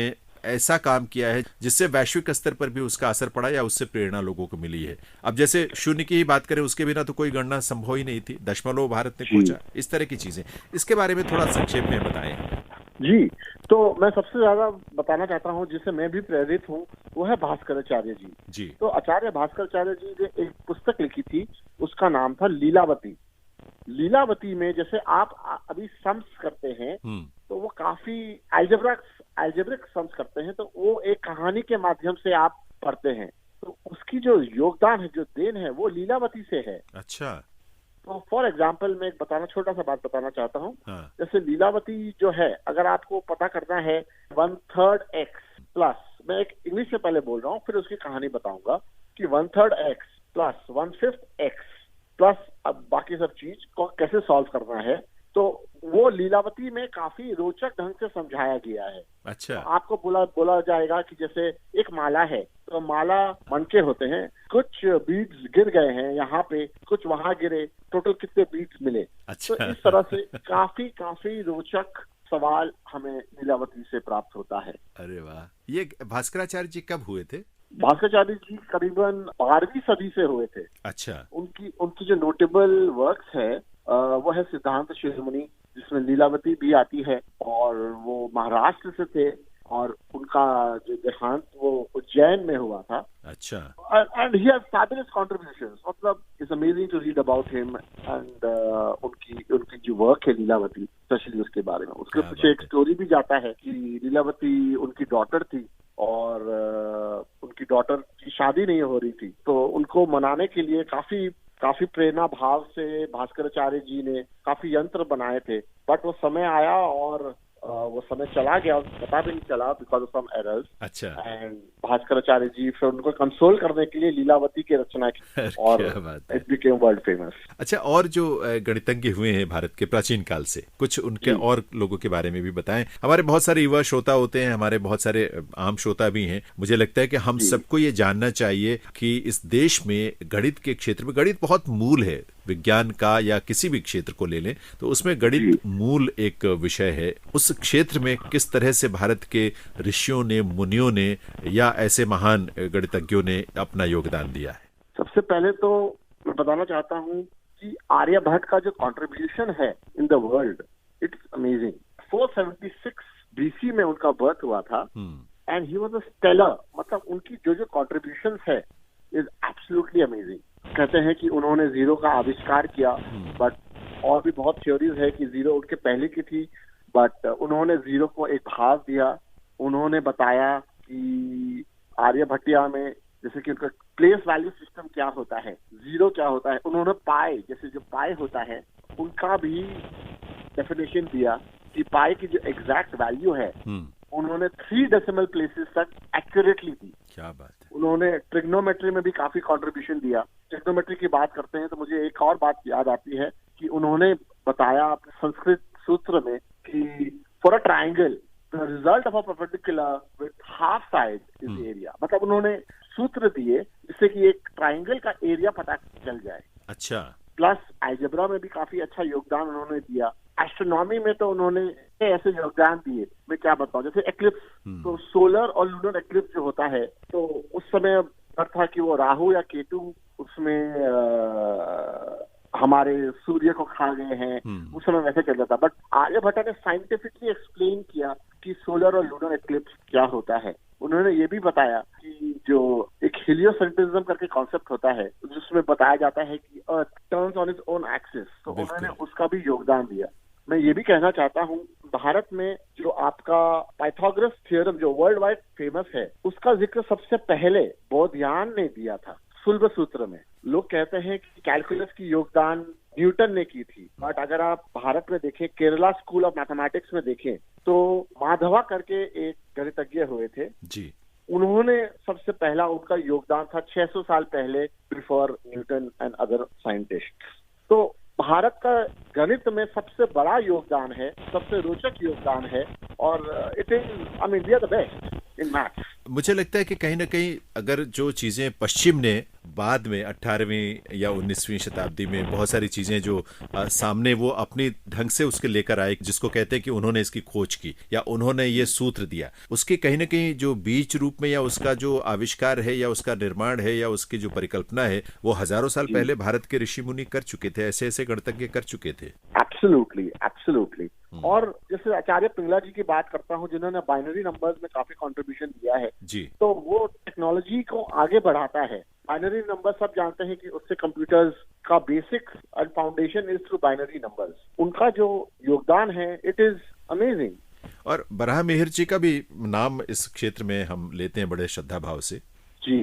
ऐसा काम किया है जिससे वैश्विक स्तर पर भी उसका असर पड़ा या उससे प्रेरणा लोगों को मिली है। अब जैसे शून्य की ही बात करें, उसके बिना तो कोई गणना संभव ही नहीं थी, दशमलव भारत ने खोजा, इस तरह की चीजें, इसके बारे में थोड़ा संक्षेप में बताएं। जी, तो मैं सबसे ज्यादा बताना चाहता हूँ, जिससे मैं भी प्रेरित हूँ, वो है भास्कराचार्य जी। तो आचार्य भास्कराचार्य जी ने एक पुस्तक लिखी थी, उसका नाम था लीलावती। लीलावती में जैसे आप अभी सम्स करते हैं, तो वो काफी एल्जेब्रिक सम्स करते हैं, तो वो एक कहानी के माध्यम से आप पढ़ते हैं, तो उसकी जो योगदान है, जो देन है, वो लीलावती से है। अच्छा। तो फॉर एग्जाम्पल मैं एक छोटा सा बात बताना चाहता हूँ। हाँ। जैसे लीलावती जो है, अगर आपको पता करना है 1/3 x प्लस, मैं एक इंग्लिश में पहले बोल रहा हूँ, फिर उसकी कहानी बताऊंगा कि 1/3 x प्लस 1/5 x प्लस अब बाकी सब चीज को कैसे सॉल्व करना है, तो वो लीलावती में काफी रोचक ढंग से समझाया गया है। अच्छा। तो आपको बोला जाएगा कि जैसे एक माला है, तो माला मनके होते हैं, कुछ बीड्स गिर गए हैं यहाँ पे, कुछ वहां गिरे, टोटल कितने बीड्स मिले। अच्छा। तो इस तरह से काफी रोचक सवाल हमें लीलावती से प्राप्त होता है। अरे वाह। ये भास्कराचार्य जी कब हुए थे? भास्कराचार्य जी करीबन 12वीं सदी से हुए थे। अच्छा। उनकी जो नोटेबल वर्क्स है वो है सिद्धांत शिरोमणि, जिसमें लीलावती भी आती है, और वो महाराष्ट्र से थे, और उनका जो देहांत वो उज्जैन में हुआ था। अच्छा। And he has fabulous contributions, मतलब it's amazing to read about him, and उनकी जो वर्क है लीलावती, स्पेशली उसके बारे में, उसके पीछे एक स्टोरी भी जाता है कि लीलावती उनकी डॉटर थी, और उनकी डॉटर की शादी नहीं हो रही थी, तो उनको मनाने के लिए काफी प्रेरणा भाव से भास्कराचार्य जी ने काफी यंत्र बनाए थे, बट वो समय आया और वो समय चला गया, पता भी नहीं चला, बिकॉज ऑफ सम एरर्स। अच्छा। एंड भास्कराचार्य जी फिर उनको कंसोल करने के लिए लीलावती की रचना की, और इट बिकेम वर्ल्ड फेमस। अच्छा, और जो गणितज्ञ हुए हैं भारत के प्राचीन काल से, कुछ उनके और लोगों के बारे में भी बताएं। हमारे बहुत सारे युवा श्रोता होते हैं, हमारे बहुत सारे आम श्रोता भी हैं। मुझे लगता है कि हम सबको ये जानना चाहिए कि इस देश में गणित के क्षेत्र में, गणित बहुत मूल है, विज्ञान का या किसी भी क्षेत्र को ले लें तो उसमें गणित मूल एक विषय है। उस क्षेत्र में किस तरह से भारत के ऋषियों ने, मुनियों ने या ऐसे महान गणितज्ञों ने अपना योगदान दिया है? सबसे पहले तो मैं बताना चाहता हूँ कि आर्यभट्ट का जो कंट्रीब्यूशन है in the world, it's amazing. 476 BC में उनका बर्थ हुआ था, and he was a stellar, मतलब उनकी जो कंट्रीब्यूशन है इज एब्सोल्युटली अमेजिंग। कहते हैं कि उन्होंने जीरो का आविष्कार किया, बट और भी बहुत थ्योरीज है कि जीरो उनके पहले की थी, बट उन्होंने जीरो को एक भाव दिया। उन्होंने बताया कि आर्यभट्टिया में जैसे कि उनका प्लेस वैल्यू सिस्टम क्या होता है, जीरो क्या होता है। उन्होंने पाई, जैसे जो पाई होता है, उनका भी डेफिनेशन दिया कि पाई की जो एग्जैक्ट वैल्यू है उन्होंने 3 डेसिमल प्लेसेस तक एक्यूरेटली दी। क्या बात है। उन्होंने ट्रिग्नोमेट्री में भी काफी कंट्रीब्यूशन दिया। ट्रिग्नोमेट्री की बात करते हैं तो मुझे एक और बात याद आती है कि उन्होंने बताया संस्कृत सूत्र में कि for a triangle the result of a perpendicular with half side is area, मतलब उन्होंने सूत्र दिए जिससे कि एक ट्रायंगल का एरिया पता चल जाए। अच्छा। प्लस अलजेब्रा में भी काफी अच्छा योगदान उन्होंने दिया। एस्ट्रोनॉमी में तो उन्होंने ऐसे योगदान दिए, मैं क्या बताऊं, जैसे एक्लिप्स, तो सोलर और लूनर एक्लिप्स जो होता है, तो उस समय डर था कि वो राहु या केतु उसमें हमारे सूर्य को खा गए हैं, उस समय वैसे चल रहा था। बट आर्यभट्ट ने साइंटिफिकली एक्सप्लेन किया कि सोलर और लूनर एक्लिप्स क्या होता है। उन्होंने ये भी बताया कि जो एक हेलियोसेंट्रिज्म करके कॉन्सेप्ट होता है, जिसमें बताया जाता है कि earth turns on its own axis, तो उन्होंने उसका भी योगदान दिया। मैं ये भी कहना चाहता हूँ, भारत में जो जो आपका पाइथागोरस थ्योरम जो वर्ल्ड वाइड फेमस है, उसका जिक्र सबसे पहले बोधियान ने दिया था सुलभ सूत्र में। लोग कहते हैं कि कैलकुलस की योगदान न्यूटन ने की थी, बट अगर आप भारत में देखें, केरला स्कूल ऑफ मैथमेटिक्स में देखें, तो माधवा करके एक गणितज्ञ हुए थे जी। उन्होंने सबसे पहला उनका योगदान था 600 साल पहले before Newton and other scientist. तो भारत का गणित में सबसे बड़ा योगदान है, सबसे रोचक योगदान है, और it is I mean we are the best in maths. मुझे लगता है कि कहीं ना कहीं अगर जो चीजें पश्चिम ने बाद में 18वीं या 19वीं शताब्दी में बहुत सारी चीजें जो सामने वो अपनी ढंग से उसके लेकर आए, जिसको कहते हैं कि उन्होंने इसकी खोज की या उन्होंने ये सूत्र दिया, उसके कहीं ना कहीं जो बीज रूप में या उसका जो आविष्कार है या उसका निर्माण है या उसकी जो परिकल्पना है, वो हजारों साल पहले भारत के ऋषि मुनि कर चुके थे, ऐसे ऐसे गणितज्ञ कर चुके थे। Absolutely, absolutely. और जैसे आचार्य पिंगला जी की बात करता हूँ, जिन्होंने बाइनरी नंबर्स में काफी कंट्रीब्यूशन दिया है जी। तो वो टेक्नोलॉजी को आगे बढ़ाता है। बाइनरी नंबर सब जानते हैं कि उससे कंप्यूटर्स का basic and foundation is through binary numbers. उनका जो योगदान है इट इज अमेजिंग। और बराह मिहिर जी का भी नाम इस क्षेत्र में हम लेते हैं बड़े श्रद्धा भाव से। जी,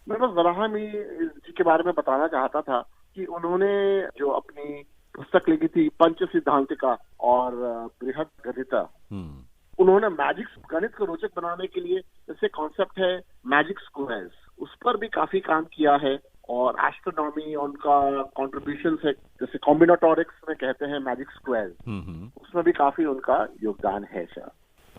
मैं बस बराह मिहिर जी के बारे में बताना चाहता था कि उन्होंने जो अपनी पुस्तक लिखी थी पंच सिद्धांतिका और बृहद गणिता, उन्होंने मैजिक गणित को रोचक बनाने के लिए जैसे कॉन्सेप्ट है मैजिक स्क्वायर्स, उस पर भी काफी काम किया है। और एस्ट्रोनॉमी उनका कंट्रीब्यूशन है, जैसे कॉम्बिनेटोरिक्स में कहते हैं मैजिक स्क्वायर्स, उसमें भी काफी उनका योगदान है सर।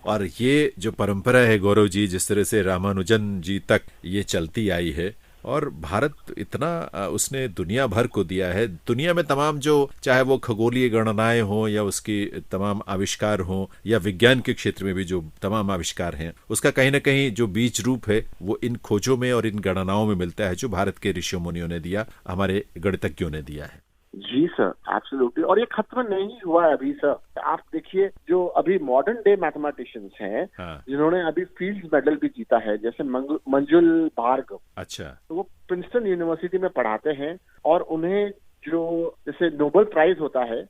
और ये जो परंपरा है गौरव जी, जिस तरह से रामानुजन जी तक ये चलती आई है, और भारत इतना उसने दुनिया भर को दिया है। दुनिया में तमाम जो चाहे वो खगोलीय गणनाएं हों या उसकी तमाम आविष्कार हों या विज्ञान के क्षेत्र में भी जो तमाम आविष्कार हैं, उसका कहीं ना कहीं जो बीज रूप है वो इन खोजों में और इन गणनाओं में मिलता है जो भारत के ऋषि मुनियों ने दिया, हमारे गणितज्ञों ने दिया है। जी सर, एब्सोल्युटली। और ये खत्म नहीं हुआ है अभी सर। आप देखिए जो अभी मॉडर्न डे मैथमेटिशियंस हैं, जिन्होंने अभी फील्ड्स मेडल भी जीता है, जैसे मंजुल भार्गव। अच्छा। तो वो प्रिंसटन यूनिवर्सिटी में पढ़ाते हैं और उन्हें जो जैसे नोबेल प्राइज होता है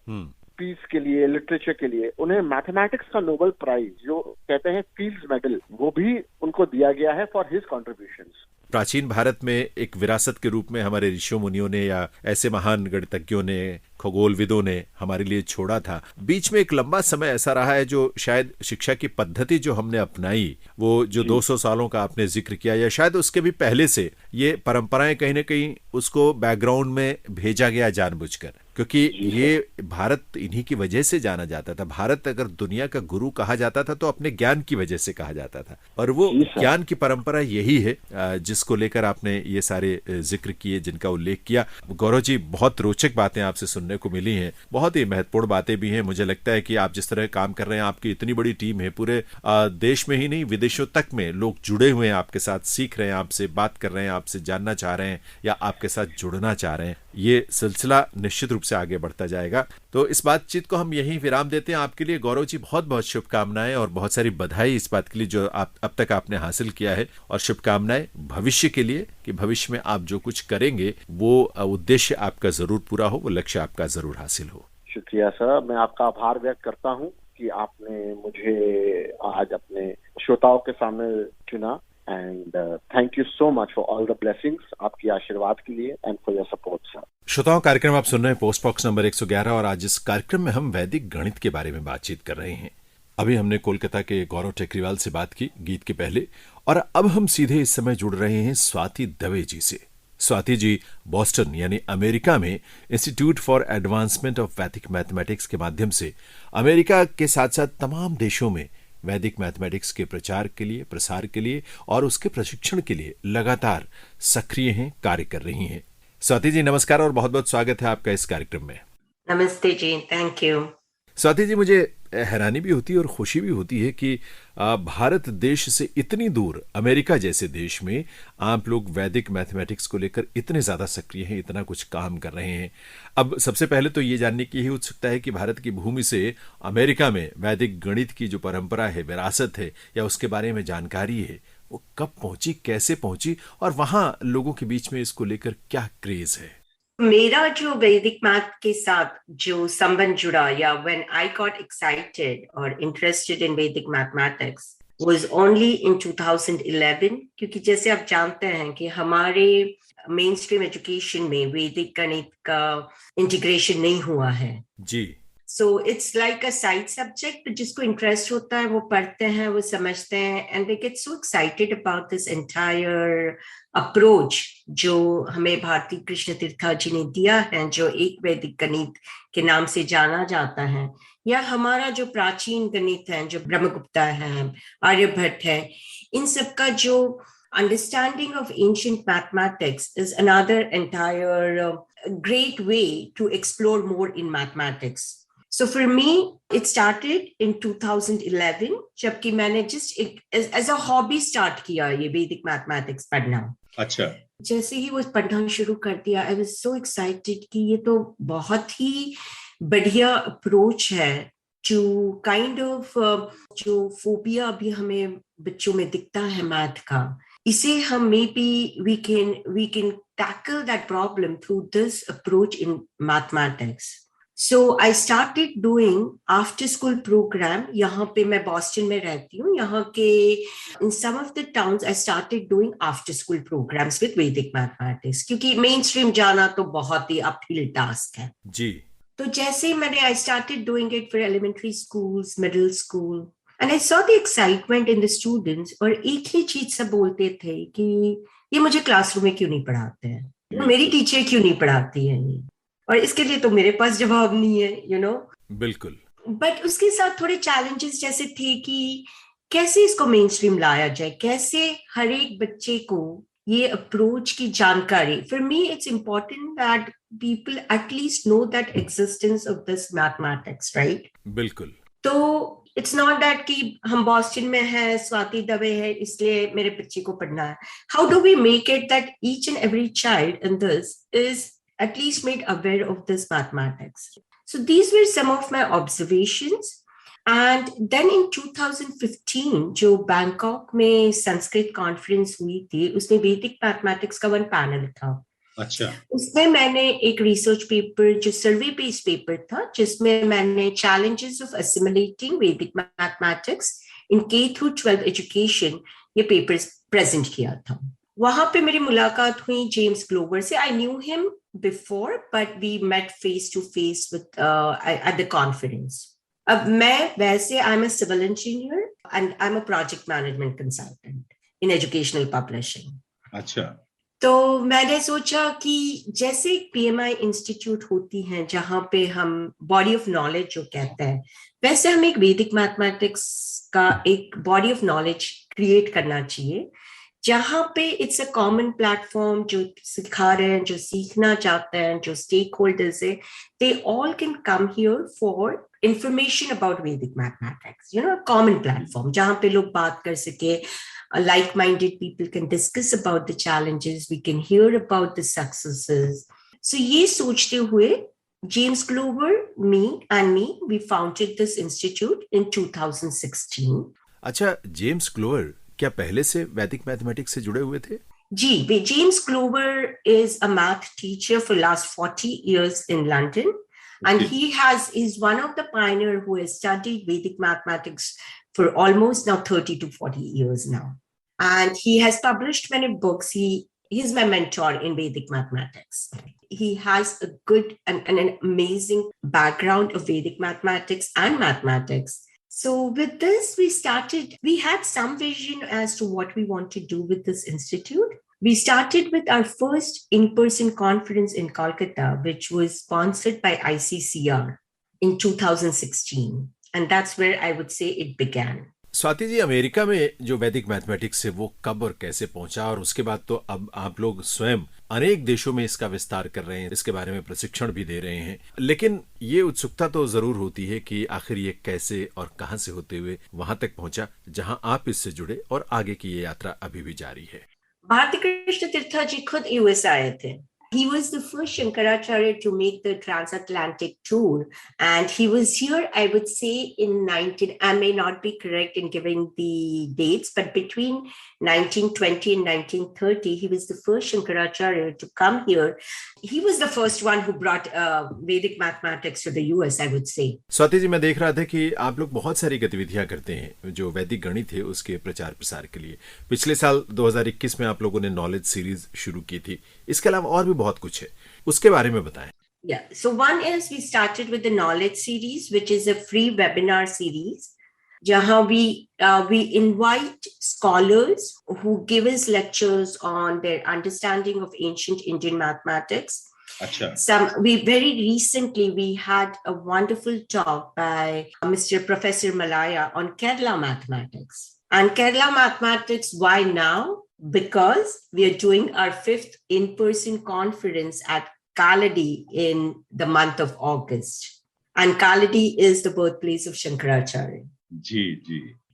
पीस के लिए, लिटरेचर के लिए, उन्हें मैथमेटिक्स का नोबेल प्राइज जो कहते हैं फील्ड्स मेडल, वो भी उनको दिया गया है फॉर हिज कॉन्ट्रीब्यूशंस। प्राचीन भारत में एक विरासत के रूप में हमारे ऋषि मुनियों ने या ऐसे महान गणितज्ञों ने, खगोलविदों ने हमारे लिए छोड़ा था। बीच में एक लंबा समय ऐसा रहा है जो शायद शिक्षा की पद्धति जो हमने अपनाई, वो जो 200 सालों का आपने जिक्र किया, या शायद उसके भी पहले से ये परंपराएं कहीं ना कहीं उसको बैकग्राउंड में भेजा गया जानबूझकर, क्योंकि ये भारत इन्हीं की वजह से जाना जाता था। भारत अगर दुनिया का गुरु कहा जाता था तो अपने ज्ञान की वजह से कहा जाता था, और वो ज्ञान की परंपरा यही है जिसको लेकर आपने ये सारे जिक्र किए, जिनका उल्लेख किया। गौरव जी, बहुत रोचक बातें आपसे सुनने को मिली हैं, बहुत ही महत्वपूर्ण बातें भी हैं। मुझे लगता है कि आप जिस तरह काम कर रहे हैं, आपकी इतनी बड़ी टीम है, पूरे देश में ही नहीं विदेशों तक में लोग जुड़े हुए हैं आपके साथ, सीख रहे हैं, आपसे बात कर रहे हैं, आपसे जानना चाह रहे हैं या आपके साथ जुड़ना चाह रहे हैं। ये सिलसिला निश्चित रूप से आगे बढ़ता जाएगा। तो इस बातचीत को हम यहीं विराम देते हैं। आपके लिए गौरव जी बहुत बहुत शुभकामनाएं और बहुत सारी बधाई इस बात के लिए जो आप अब तक आपने हासिल किया है, और शुभकामनाएं भविष्य के लिए कि भविष्य में आप जो कुछ करेंगे वो उद्देश्य आपका जरूर पूरा हो, वो लक्ष्य आपका जरूर हासिल हो। शुक्रिया सर, मैं आपका आभार व्यक्त करता हूँ कि आपने मुझे आज अपने श्रोताओं के सामने चुना। And thank you so much for all the blessings, आपकी आशीर्वाद के लिए and for your support sir। श्रोताओं, कार्यक्रम आप सुन रहे हैं पोस्ट बॉक्स नंबर 111, और आज इस कार्यक्रम में हम वैदिक गणित के बारे में बातचीत कर रहे हैं। अभी हमने कोलकाता के गौरव टेकरीवाल से बात की गीत के पहले, और अब हम सीधे इस समय जुड़ रहे हैं स्वाति दवे जी से। स्वाति जी बॉस्टन यानी अमेरिका में इंस्टीट्यूट फॉर एडवांसमेंट ऑफ वैदिक मैथमेटिक्स के माध्यम से अमेरिका के साथ साथ तमाम देशों में वैदिक मैथमेटिक्स के प्रचार के लिए, प्रसार के लिए और उसके प्रशिक्षण के लिए लगातार सक्रिय हैं, कार्य कर रही हैं। स्वाति जी नमस्कार और बहुत बहुत स्वागत है आपका इस कार्यक्रम में। नमस्ते जी, थैंक यू। स्वाति जी, मुझे हैरानी भी होती है और खुशी भी होती है कि भारत देश से इतनी दूर अमेरिका जैसे देश में आप लोग वैदिक मैथमेटिक्स को लेकर इतने ज्यादा सक्रिय हैं, इतना कुछ काम कर रहे हैं। अब सबसे पहले तो ये जानने की ही उत्सुकता है कि भारत की भूमि से अमेरिका में वैदिक गणित की जो परंपरा है, विरासत है, या उसके बारे में जानकारी है, वो कब पहुंची, कैसे पहुंची, और वहां लोगों के बीच में इसको लेकर क्या क्रेज है? मेरा जो वैदिक मैथ के साथ जो संबंध जुड़ा या व्हेन आई गॉट एक्साइटेड और इंटरेस्टेड इन वैदिक मैथमेटिक्स was only in 2011, क्योंकि जैसे आप जानते हैं कि हमारे मेन स्ट्रीम एजुकेशन में वैदिक गणित का इंटीग्रेशन नहीं हुआ है जी। So it's like a side subject, जिसको इंटरेस्ट होता है वो पढ़ते हैं, वो समझते हैं, and they get so excited about this entire approach जो हमें भारती कृष्ण तीर्थ जी ने दिया है, जो एक वैदिक गणित के नाम से जाना जाता है, या हमारा जो प्राचीन गणित है, जो ब्रह्मगुप्ता है, आर्यभट्ट है, इन सब का जो understanding of ancient mathematics is another entire great way to explore more in mathematics. So for me, it started in 2011, जबकि मैंने just as a hobby start किया ये वैदिक मैथमेटिक्स पढ़ना। अच्छा। जैसे ही वो पढ़ना शुरू कर दिया, I was so excited कि ये तो बहुत ही बढ़िया अप्रोच है to kind of जो फोबिया अभी हमें बच्चों में दिखता है मैथ का, इसे हम maybe we can tackle that problem through this approach in mathematics. So I started doing after school program. यहाँ पे मैं बॉस्टन में रहती हूँ, यहाँ के in some of the towns I started doing after school programs with Vedic mathematics, क्योंकि main stream जाना तो बहुत ही अपहिल टास्क है जी। तो जैसे ही मैंने I started doing it for elementary schools, middle school, and I saw the excitement in the students, और एक ही चीज सब बोलते थे कि ये मुझे क्लासरूम में क्यों नहीं पढ़ाते हैं, मेरी टीचर क्यों नहीं पढ़ाती है ये, और इसके लिए तो मेरे पास जवाब नहीं है, you know? बिल्कुल। बट उसके साथ थोड़े चैलेंजेस जैसे थे कि कैसे इसको मेन स्ट्रीम लाया जाए, कैसे हर एक बच्चे को ये अप्रोच की जानकारी। For me it's important that people at least know that existence of this mathematics, right? बिल्कुल। तो इट्स नॉट दैट कि हम बॉस्टन में है, स्वाति दवे है, इसलिए मेरे बच्चे को पढ़ना है। How do we make it that each and every child in this is at least made aware of this mathematics? So these were some of my observations. And then in 2015, जो बैंकॉक में Sanskrit conference हुई थी, उसमें वैदिक mathematics का one panel था। अच्छा। उसमें मैंने एक रिसर्च पेपर, जो सर्वे बेस्ड पेपर था, जिसमें मैंने challenges of assimilating वैदिक mathematics in K through 12 education, ये पेपर प्रेजेंट किया था। वहां पे मेरी मुलाकात हुई जेम्स ग्लोवर से। I knew him before but we met face to face with at the conference. अब मैं वैसे I am a civil engineer and I am a project management consultant in educational publishing. अच्छा। तो मैंने सोचा कि जैसे PMI इंस्टीट्यूट होती हैं जहां पे हम बॉडी ऑफ नॉलेज जो कहते हैं, वैसे हम एक वैदिक मैथमेटिक्स का एक बॉडी ऑफ नॉलेज क्रिएट करना चाहिए, जहां पे इट्स अ कॉमन प्लेटफॉर्म, जो सिखा रहे हैं, जो सीखना चाहते हैं, जो स्टेक होल्डर्स है, they all can come here for information about Vedic mathematics, you know, common platform जहां पे लोग बात कर सके, like-minded people can discuss about the challenges, we can hear about the successes. So ये सोचते हुए James Glover, me, we founded this institute in 2016. अच्छा, जेम्स ग्लोवर क्या पहले से वैदिक मैथमेटिक्स से जुड़े हुए थे? जी, James Glover is a math teacher for last 40 years in London, and he's one of the pioneer who has studied Vedic mathematics for almost now 30 to 40 years now. And he has published many books. He's my mentor in Vedic mathematics. He has a good and an amazing background of Vedic mathematics and mathematics. So with this, we had some vision as to what we want to do with this institute. We started with our first in-person conference in Kolkata, which was sponsored by ICCR in 2016. And that's where I would say it began. Swati ji, America में जो वैदिक mathematics है वो कब और कैसे पहुंचा, और उसके बाद तो अब आप लोग स्वयं अनेक देशों में इसका विस्तार कर रहे हैं, इसके बारे में प्रशिक्षण भी दे रहे हैं, लेकिन ये उत्सुकता तो जरूर होती है कि आखिर ये कैसे और कहां से होते हुए वहां तक पहुंचा जहां आप इससे जुड़े, और आगे की ये यात्रा अभी भी जारी है। भारती कृष्ण तीर्थ जी खुद यूएस आए थे He was the first Shankaracharya to make the transatlantic tour. And he was here, I would say, I may not be correct in giving the dates, but between 1920 and 1930, he was the first Shankaracharya to come here. He was the first one who brought Vedic mathematics to the US, I would say. Swati ji, मैं देख रहा था कि आप लोग बहुत सारी गतिविधियां करते हैं जो वैदिक गणित है उसके प्रचार प्रसार के लिए। पिछले साल 2021 में आप लोगों ने नॉलेज सीरीज शुरू की थी, इसके अलावा और भी बहुत कुछ है, उसके बारे में बताएं। Yeah, so one is we started with the knowledge series, which is a free webinar series. Jahan we invite scholars who give us lectures on their understanding of ancient Indian mathematics. Very recently we had a wonderful talk by Mr. Professor Malaya on Kerala mathematics. And Kerala mathematics, why now? Because we are doing our 5th in-person conference at Kaladi in the month of August. And Kaladi is the birthplace of Shankaracharya. Ji.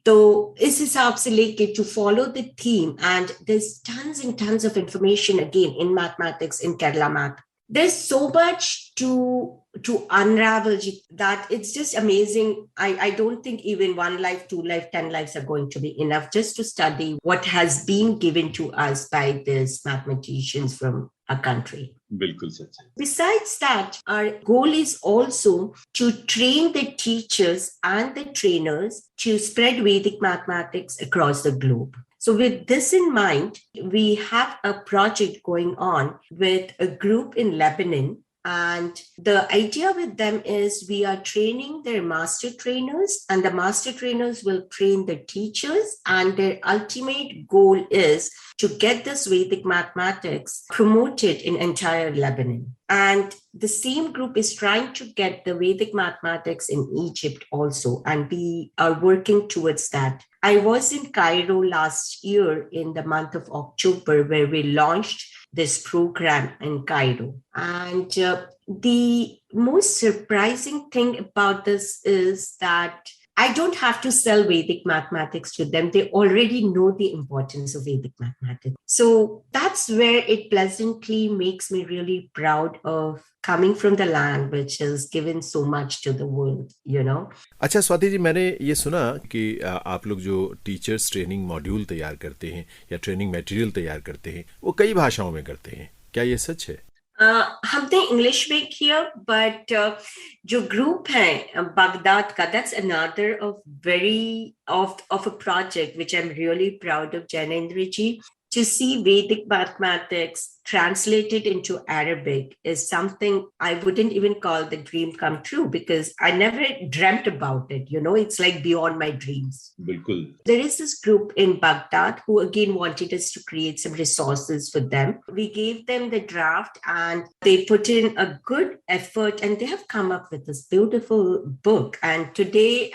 So, इस हिसाब से लेके to follow the theme, and there's tons and tons of information again in mathematics, in Kerala math. There's so much to unravel that it's just amazing. I don't think even 1 life, 2 life, 10 lives are going to be enough just to study what has been given to us by these mathematicians from our country. बिल्कुल सच है. Besides that, our goal is also to train the teachers and the trainers to spread Vedic mathematics across the globe. So with this in mind, we have a project going on with a group in Lebanon. And the idea with them is we are training their master trainers, and the master trainers will train the teachers. And their ultimate goal is to get this Vedic mathematics promoted in entire Lebanon. And the same group is trying to get the Vedic mathematics in Egypt also. And we are working towards that. I was in Cairo last year in the month of October, where we launched this program in Cairo. And the most surprising thing about this is that I don't have to sell Vedic mathematics to them. They already know the importance of Vedic mathematics. So that's where it pleasantly makes me really proud of coming from the land which has given so much to the world, you know. अच्छा स्वाति जी, मैंने ये सुना कि आप लोग जो teachers training module तैयार करते हैं या ट्रेनिंग मटेरियल तैयार करते हैं वो कई भाषाओं में करते हैं, क्या ये सच है? हमने इंग्लिश में किया, बट जो ग्रुप है बगदाद का, that's another of a project which I'm really proud of, Janendra ji. To see Vedic mathematics translated into Arabic is something I wouldn't even call the dream come true, because I never dreamt about it. You know, it's like beyond my dreams. बिल्कुल. There is this group in Baghdad who again wanted us to create some resources for them. We gave them the draft and they put in a good effort, and they have come up with this beautiful book. And today,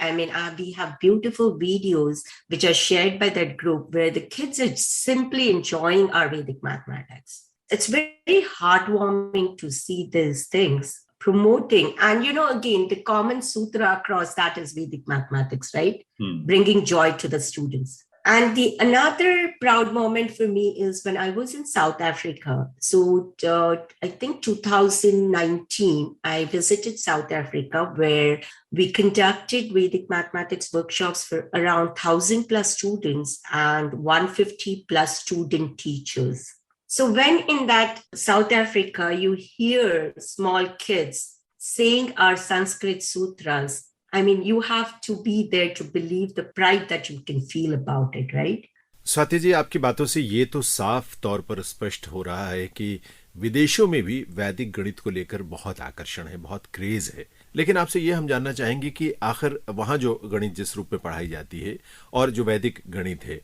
we have beautiful videos which are shared by that group where the kids are simply enjoying our Vedic mathematics. It's very heartwarming to see these things promoting. And, you know, again, the common sutra across that is Vedic mathematics, right? Bringing joy to the students. And another proud moment for me is when I was in South Africa. So I think 2019, I visited South Africa, where we conducted Vedic mathematics workshops for around 1,000 plus students and 150 plus student teachers. So when in that South Africa, you hear small kids saying our Sanskrit sutras, you have to be there to believe the pride that you can feel about it, right? Swati ji, आपकी बातों से ये तो साफ तौर पर स्पष्ट हो रहा है कि विदेशों में भी वैदिक गणित को लेकर बहुत आकर्षण है, बहुत क्रेज है। लेकिन आपसे ये हम जानना चाहेंगे कि आखिर वहाँ जो गणित जिस रूप में पढ़ाई जाती है और जो वैदिक गणित है,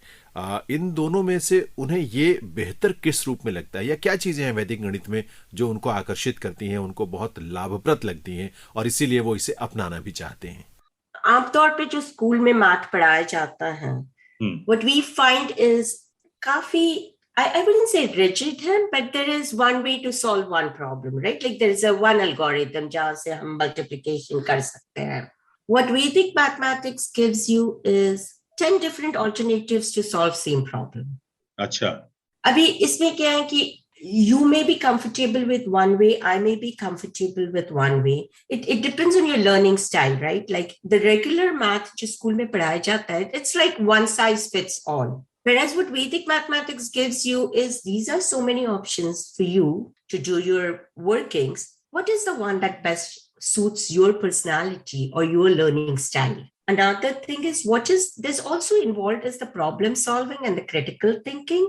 इन दोनों में से उन्हें ये बेहतर किस रूप में लगता है, या क्या चीजें हैं वैदिक गणित में जो उनको आकर्षित करती हैं, उनको बहुत लाभप्रद लगती हैं और इसीलिए वो इसे अपनाना भी चाहते हैं? आमतौर पे जो स्कूल में मैथ पढ़ाया जाता है, what we find is काफी, I wouldn't say rigid है, but there is one way to solve one problem, right? Like there is one algorithm जहाँ से हम multiplication कर सकते हैं. What Vedic mathematics gives you is 10 different alternatives to solve same problem. अच्छा. अभी इसमें क्या है कि You may be comfortable with one way, I may be comfortable with one way. It depends on your learning style, right? Like the regular math जो school में पढ़ाया जाता है, it's like one size fits all. Whereas what Vedic mathematics gives you is these are so many options for you to do your workings. What is the one that best suits your personality or your learning style? Another thing is there's also involved is the problem solving and the critical thinking.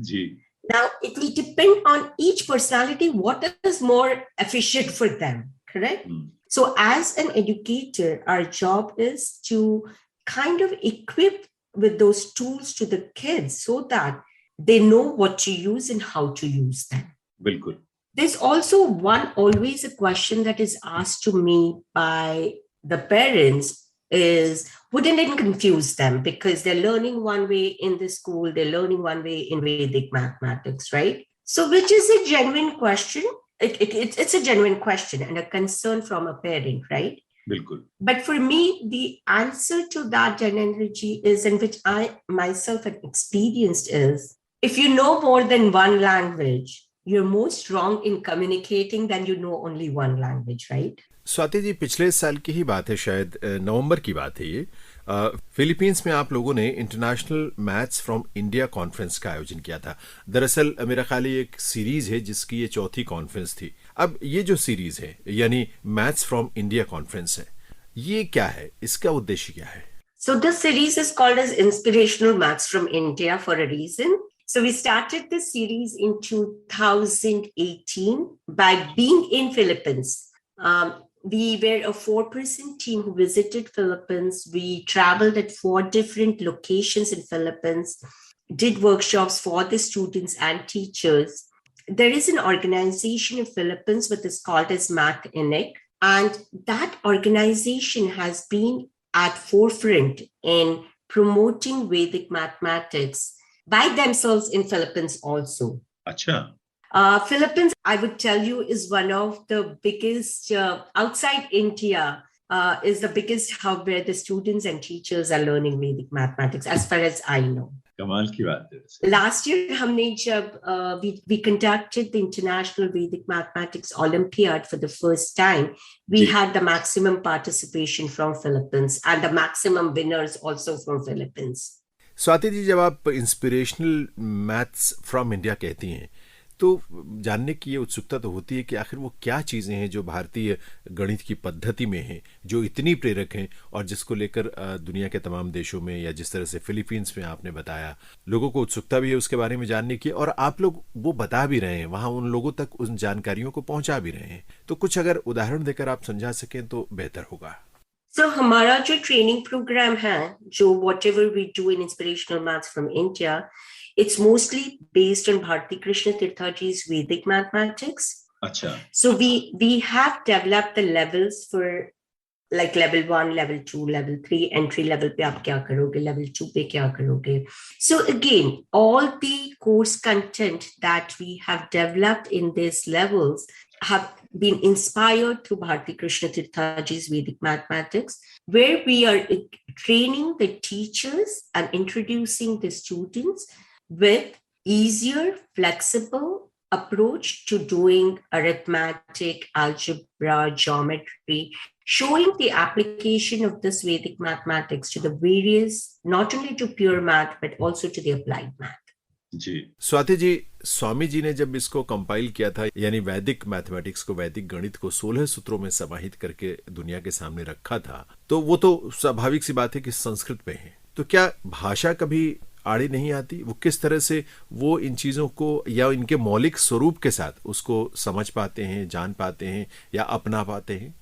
Ji. Now, it will depend on each personality, what is more efficient for them, correct? So as an educator, our job is to kind of equip with those tools to the kids so that they know what to use and how to use them. बिल्कुल. There's also always a question that is asked to me by the parents is, wouldn't it confuse them because they're learning one way in the school, they're learning one way in Vedic mathematics, right? So which is a genuine question. It's a genuine question and a concern from a parent, right? बिल्कुल. But for me, the answer to that, Janendra-ji, is, in which I myself have experienced, is if you know more than one language, you're more strong in communicating than you know only one language, right? Swati ji, पिछले साल की ही बात है, शायद नवंबर की बात है ये। फिलीपींस में आप लोगों ने international maths from India conference का आयोजन किया था। दरअसल मेरा ख्याल ये एक सीरीज है जिसकी ये चौथी कॉन्फ्रेंस थी। अब ये जो सीरीज है यानी मैथ्स फ्रॉम इंडिया कॉन्फ्रेंस है, ये क्या है, इसका उद्देश्य क्या है? So this series is called as Inspirational Maths from India for a reason. So we started this series in 2018 by being in Philippines. We were a 4-person team who visited Philippines. We traveled at 4 different locations in Philippines, did workshops for the students and teachers. There is an organization in Philippines which is called as Math Inc. And that organization has been at forefront in promoting Vedic mathematics by themselves in Philippines also. अच्छा. Philippines, I would tell you, is one of the biggest, outside India, is the biggest hub where the students and teachers are learning Vedic mathematics, as far as I know. कमाल की बात है. Last year, we conducted the International Vedic Mathematics Olympiad for the first time. We had the maximum participation from Philippines and the maximum winners also from Philippines. Swati ji, जब आप inspirational maths from India कहती हैं तो जानने की ये उत्सुकता तो होती है कि आखिर वो क्या चीज़ें हैं जो भारतीय गणित की पद्धति में हैं, जो इतनी प्रेरक हैं और जिसको लेकर दुनिया के तमाम देशों में, या जिस तरह से फिलीपींस में आपने बताया, लोगों को उत्सुकता भी है उसके बारे में जानने की, और आप लोग वो बता भी रहे हैं, वहाँ उन लोगों तक उन जानकारियों को पहुँचा भी रहे हैं। तो कुछ अगर उदाहरण देकर आप समझा सकें तो बेहतर होगा। So हमारा जो ट्रेनिंग प्रोग्राम है, जो whatever we do in Inspirational Maths from India, it's mostly based on Bharati Krishna Tirtha ji's Vedic mathematics. अच्छा. So we have developed the levels for like level 1, level 2, level 3, entry level pe aap kya karoge, level 2 pe kya karoge. So again, all the course content that we have developed in these levels have been inspired through Bharati Krishna Tirtha ji's Vedic mathematics, where we are training the teachers and introducing the students with easier, flexible approach to doing arithmetic, algebra, geometry, showing the application of this Vedic mathematics to the various, not only to pure math, but also to the applied math. जी. स्वाति जी, स्वामी जी ने जब इसको compile किया था, यानी वैदिक mathematics को, वैदिक गणित को 16 सूत्रों में समाहित करके दुनिया के सामने रखा था, तो वो तो स्वाभाविक सी बात है कि संस्कृत में है। तो क्या भाषा कभी आड़ी नहीं आती? वो किस तरह से वो इन चीजों को या इनके मौलिक स्वरूप के साथ उसको समझ पाते हैं, जान पाते हैं या अपना पाते हैं?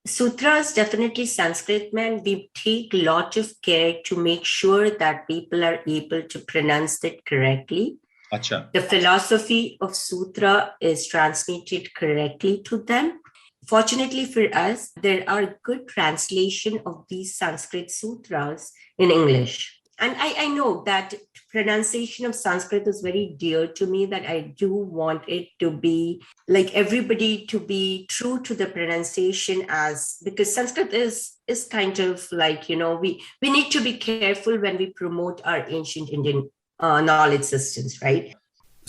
Sutras definitely Sanskrit, man. We take a lot of care to make sure that people are able to pronounce it correctly. अच्छा. The philosophy of Sutra is transmitted correctly to them. Fortunately for us, there are good translation of these Sanskrit sutras in English. And I know that pronunciation of Sanskrit is very dear to me, that I do want it to be like everybody to be true to the pronunciation, as because Sanskrit is kind of like, we need to be careful when we promote our ancient Indian knowledge systems, right?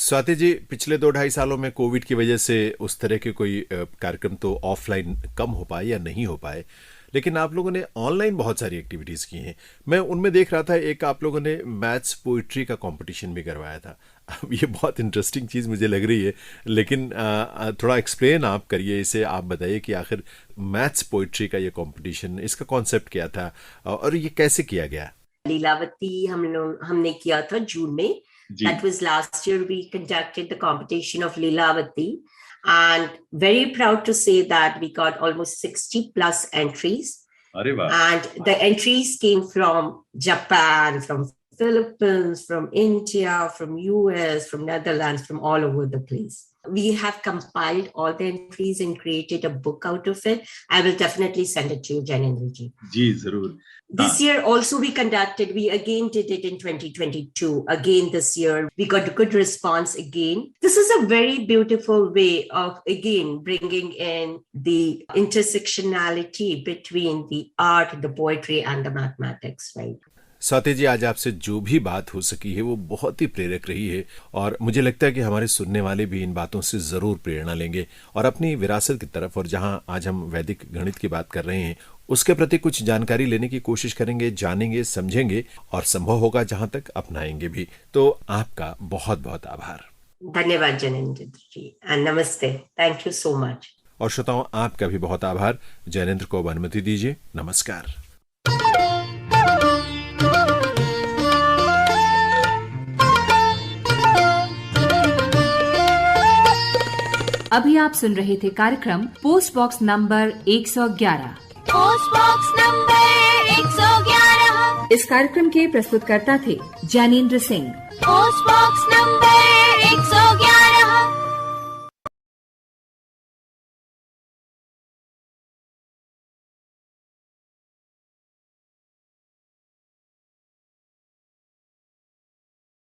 Swati ji, पिछले 2-2.5 सालों में Covid की वजह से उस तरह के कोई कार्यक्रम तो ऑफलाइन कम हो पाए या नहीं हो पाए, लेकिन आप लोगों ने ऑनलाइन बहुत सारी एक्टिविटीज़ की हैं। मैं उनमें देख रहा था एक आप लोगों ने मैथ्स पोइट्री का कंपटीशन भी करवाया था। अब ये बहुत इंटरेस्टिंग चीज़ मुझे लग रही है, लेकिन थोड़ा एक्सप्लेन आप करिए इसे। आप बताइए कि आखिर मैथ्स पोइट्री का ये कंपटीशन, इसका कॉन्सेप्ट क्या था और ये कैसे किया गया? लीलावती हमने किया था जून में. That was last year. We conducted the competition of Lilavati, and very proud to say that we got almost 60 plus entries. And the entries came from Japan, from Philippines, from India, from US, from Netherlands, from all over the place. We have compiled all the entries and created a book out of it. I will definitely send it to you, Janendra ji. जी जरूर. This year also we again did it in 2022. Again this year, we got a good response again. This is a very beautiful way of, again, bringing in the intersectionality between the art, the poetry and the mathematics, right? Swati ji, आज आपसे जो भी बात हो सकी है वो बहुत ही प्रेरक रही है और मुझे लगता है कि हमारे सुनने वाले भी इन बातों से ज़रूर प्रेरणा लेंगे और अपनी विरासत की तरफ, और जहां आज हम वैदिक गणित की बात कर रहे हैं उसके प्रति कुछ जानकारी लेने की कोशिश करेंगे, जानेंगे, समझेंगे और संभव होगा जहां तक अपनाएंगे भी। तो आपका बहुत बहुत आभार। धन्यवाद जैनेंद्र जी, नमस्ते, थैंक यू सो मच। और श्रोताओं, आपका भी बहुत आभार। जैनेंद्र को अब अनुमति दीजिए। नमस्कार। अभी आप सुन रहे थे कार्यक्रम post box number 111। Post box number 111। इस कार्यक्रम के प्रस्तुतकर्ता थे Jainendra Singh. Post box number